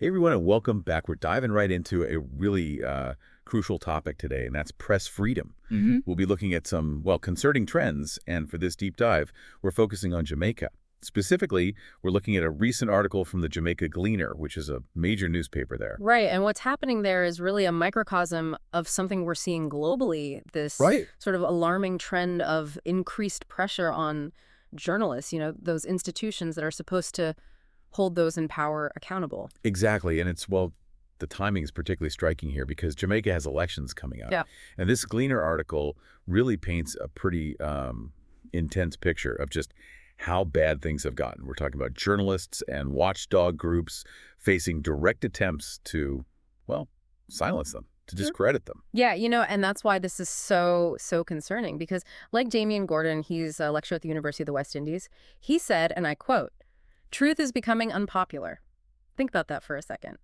Hey everyone, and welcome back. We're diving right into a really crucial topic today, and that's press freedom. Hmm. We'll be looking at some, well, concerning trends, and for this deep dive, we're focusing on Jamaica. Specifically, we're looking at a recent article from the Jamaica Gleaner, which is a major newspaper there. Right. And what's happening there is really a microcosm of something we're seeing globally, this Right. sort of alarming trend of increased pressure on journalists, those institutions that are supposed to hold those in power accountable. Exactly, and well, the timing is particularly striking here because Jamaica has elections coming up. Yeah. And this Gleaner article really paints a pretty intense picture of just how bad things have gotten. We're talking about journalists and watchdog groups facing direct attempts to, well, silence them, to Sure. discredit them. Yeah, and that's why this is so concerning because like Damian Gordon, he's a lecturer at the University of the West Indies, he said, and I quote, "Truth is becoming unpopular." Think about that for a second.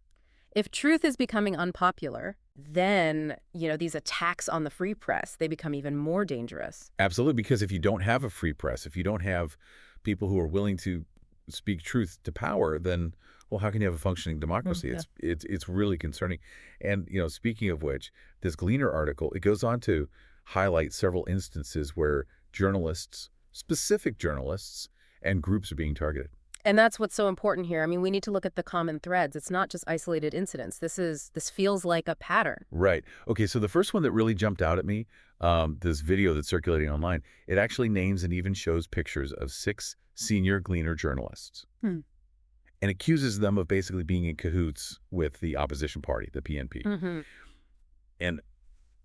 If truth is becoming unpopular, then, these attacks on the free press, they become even more dangerous. Absolutely, because if you don't have a free press, if you don't have people who are willing to speak truth to power, then, well, how can you have a functioning democracy? Yeah. It's really concerning. And, speaking of which, this Gleaner article, it goes on to highlight several instances where journalists, specific journalists, and groups are being targeted. And that's what's so important here. I mean, we need to look at the common threads. It's not just isolated incidents. This feels like a pattern. Right. Okay, so the first one that really jumped out at me, this video that's circulating online, it actually names and even shows pictures of 6 senior Gleaner journalists Hmm. and accuses them of basically being in cahoots with the opposition party, the PNP. Hmm. And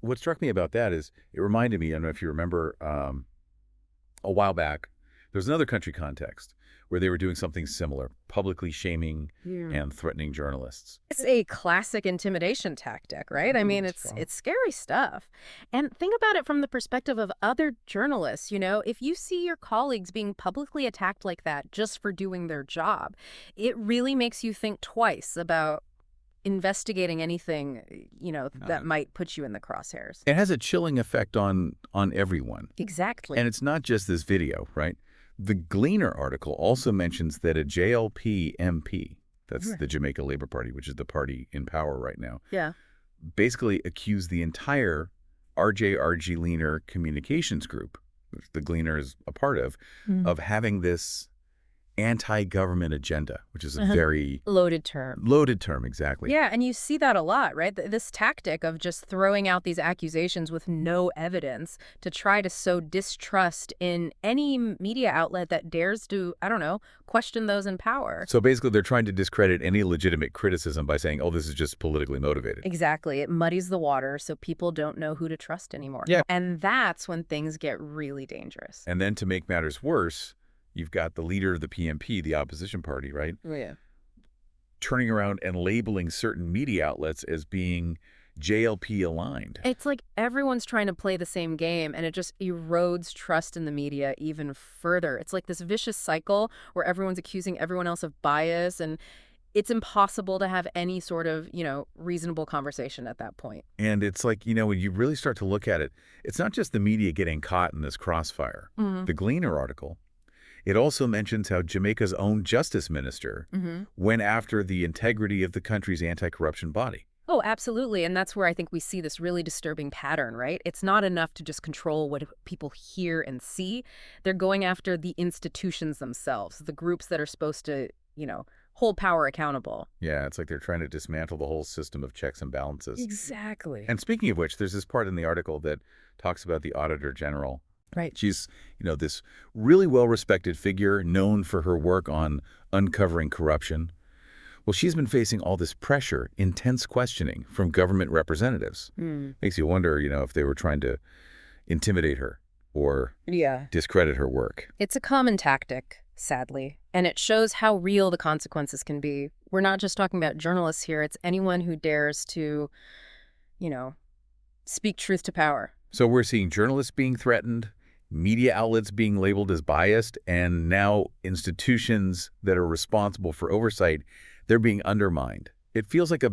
what struck me about that is it reminded me, I don't know if you remember, a while back, there was another country context where they were doing something similar, publicly shaming Yeah. and threatening journalists. It's a classic intimidation tactic, right? I mean, It's it's strong. it's scary stuff. And think about it from the perspective of other journalists, if you see your colleagues being publicly attacked like that just for doing their job, it really makes you think twice about investigating anything, that might put you in the crosshairs. It has a chilling effect on everyone. Exactly. And it's not just this video, right? The Gleaner article also mentions that a JLP MP, that's Right. the Jamaica Labor Party, which is the party in power right now, Yeah. basically accused the entire RJRG Gleaner communications group, which the Gleaner is a part of having this anti-government agenda, which is a Uh-huh. very Loaded term. loaded term, exactly. Yeah, and you see that a lot, right? This tactic of just throwing out these accusations with no evidence to try to sow distrust in any media outlet that dares to, I don't know, question those in power. So basically, they're trying to discredit any legitimate criticism by saying, oh, this is just politically motivated. Exactly. It muddies the water so people don't know who to trust anymore. Yeah. And that's when things get really dangerous. And then to make matters worse, you've got the leader of the PNP, the opposition party, right, Oh, yeah. turning around and labeling certain media outlets as being JLP aligned. It's like everyone's trying to play the same game, and it just erodes trust in the media even further. It's like this vicious cycle where everyone's accusing everyone else of bias, and it's impossible to have any sort of, reasonable conversation at that point. And it's like, when you really start to look at it, it's not just the media getting caught in this crossfire. Mm-hmm. The Gleaner article, it also mentions how Jamaica's own justice minister Mm-hmm. went after the integrity of the country's anti-corruption body. Oh, absolutely. And that's where I think we see this really disturbing pattern, right? It's not enough to just control what people hear and see. They're going after the institutions themselves, the groups that are supposed to, hold power accountable. Yeah, it's like they're trying to dismantle the whole system of checks and balances. Exactly. And speaking of which, there's this part in the article that talks about the Auditor General. Right. She's, this really well-respected figure known for her work on uncovering corruption. Well, she's been facing all this pressure, intense questioning from government representatives. Makes you wonder, if they were trying to intimidate her or Yeah. discredit her work. It's a common tactic, sadly, and it shows how real the consequences can be. We're not just talking about journalists here. It's anyone who dares to, speak truth to power. So we're seeing journalists being threatened, media outlets being labeled as biased, and now institutions that are responsible for oversight, they're being undermined. It feels like I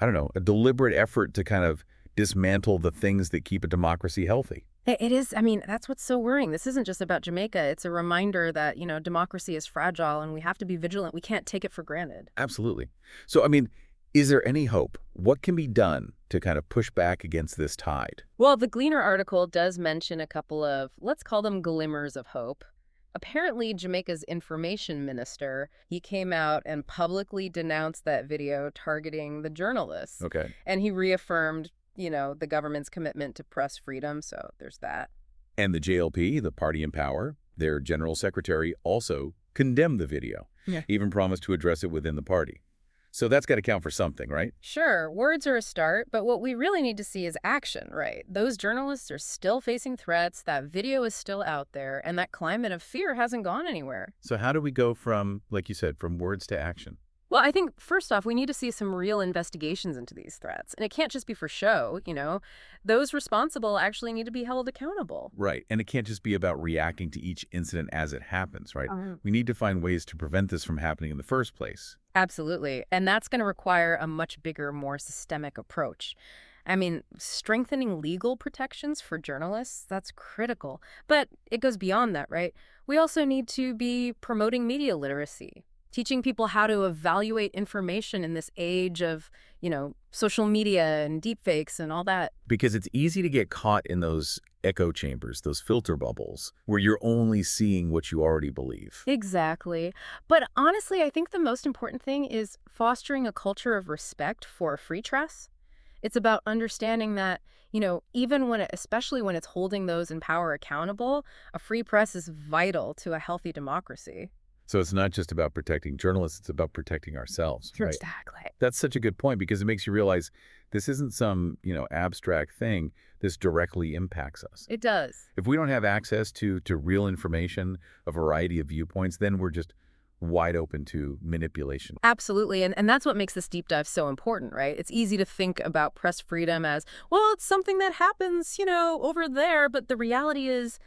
don't know, a deliberate effort to kind of dismantle the things that keep a democracy healthy. It is, I mean, that's what's so worrying. This isn't just about Jamaica. It's a reminder that, democracy is fragile and we have to be vigilant. We can't take it for granted. Absolutely. So, I mean, is there any hope? What can be done to kind of push back against this tide? Well, the Gleaner article does mention a couple of, let's call them glimmers of hope. Apparently, Jamaica's information minister, he came out and publicly denounced that video targeting the journalists. Okay. And he reaffirmed, the government's commitment to press freedom. So there's that. And the JLP, the party in power, their general secretary also condemned the video, Yeah. even promised to address it within the party. So that's got to count for something, right? Sure, words are a start, but what we really need to see is action, right? Those journalists are still facing threats, that video is still out there, and that climate of fear hasn't gone anywhere. So how do we go from, like you said, from words to action? Well, I think, first off, we need to see some real investigations into these threats. And it can't just be for show, Those responsible actually need to be held accountable. Right. And it can't just be about reacting to each incident as it happens, right? Uh-huh. We need to find ways to prevent this from happening in the first place. Absolutely. And that's going to require a much bigger, more systemic approach. I mean, strengthening legal protections for journalists, that's critical. But it goes beyond that, right? We also need to be promoting media literacy, teaching people how to evaluate information in this age of, social media and deepfakes and all that. Because it's easy to get caught in those echo chambers, those filter bubbles, where you're only seeing what you already believe. Exactly. But honestly, I think the most important thing is fostering a culture of respect for a free press. It's about understanding that, even especially when it's holding those in power accountable, a free press is vital to a healthy democracy. So it's not just about protecting journalists, it's about protecting ourselves, right? Exactly. That's such a good point because it makes you realize this isn't some, abstract thing. This directly impacts us. It does. If we don't have access to real information, a variety of viewpoints, then we're just wide open to manipulation. Absolutely. And that's what makes this deep dive so important, right? It's easy to think about press freedom as, well, it's something that happens, over there. But the reality is,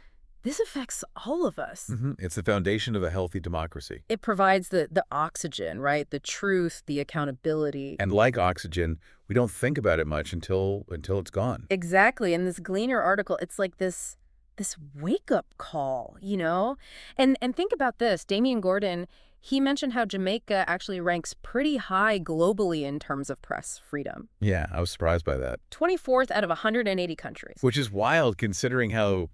this affects all of us. It's the foundation of a healthy democracy. It provides the oxygen, right? The truth, the accountability. And like oxygen, we don't think about it much until it's gone. Exactly. In this Gleaner article, it's like this wake-up call, And think about this. Damian Gordon, he mentioned how Jamaica actually ranks pretty high globally in terms of press freedom. Yeah, I was surprised by that. 24th out of 180 countries. Which is wild considering how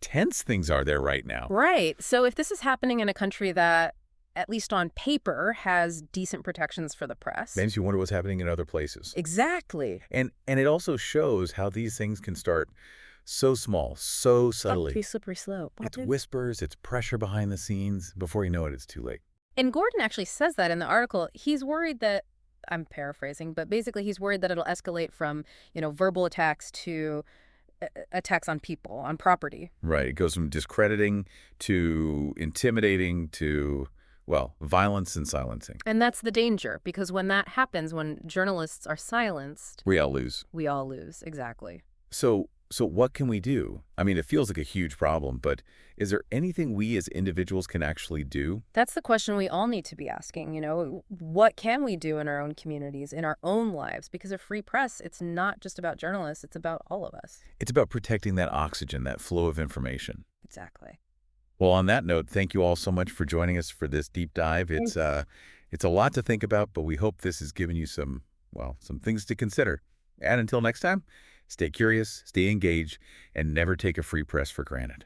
tense things are there right now. Right. So if this is happening in a country that, at least on paper, has decent protections for the press. Makes you wonder what's happening in other places. Exactly. And it also shows how these things can start so small, so subtly. Slippery slope. It's whispers, it's pressure behind the scenes. Before you know it, it's too late. And Gordon actually says that in the article. He's worried that, I'm paraphrasing, but basically he's worried that it'll escalate from, verbal attacks to attacks on people, on property. Right. It goes from discrediting to intimidating to, well, violence and silencing. And that's the danger, because when that happens, when journalists are silenced, we all lose. We all lose, exactly. So what can we do? I mean, it feels like a huge problem, but is there anything we as individuals can actually do? That's the question we all need to be asking, What can we do in our own communities, in our own lives? Because a free press, it's not just about journalists, it's about all of us. It's about protecting that oxygen, that flow of information. Exactly. Well, on that note, thank you all so much for joining us for this deep dive. It's a lot to think about, but we hope this has given you some things to consider. And until next time, stay curious, stay engaged, and never take a free press for granted.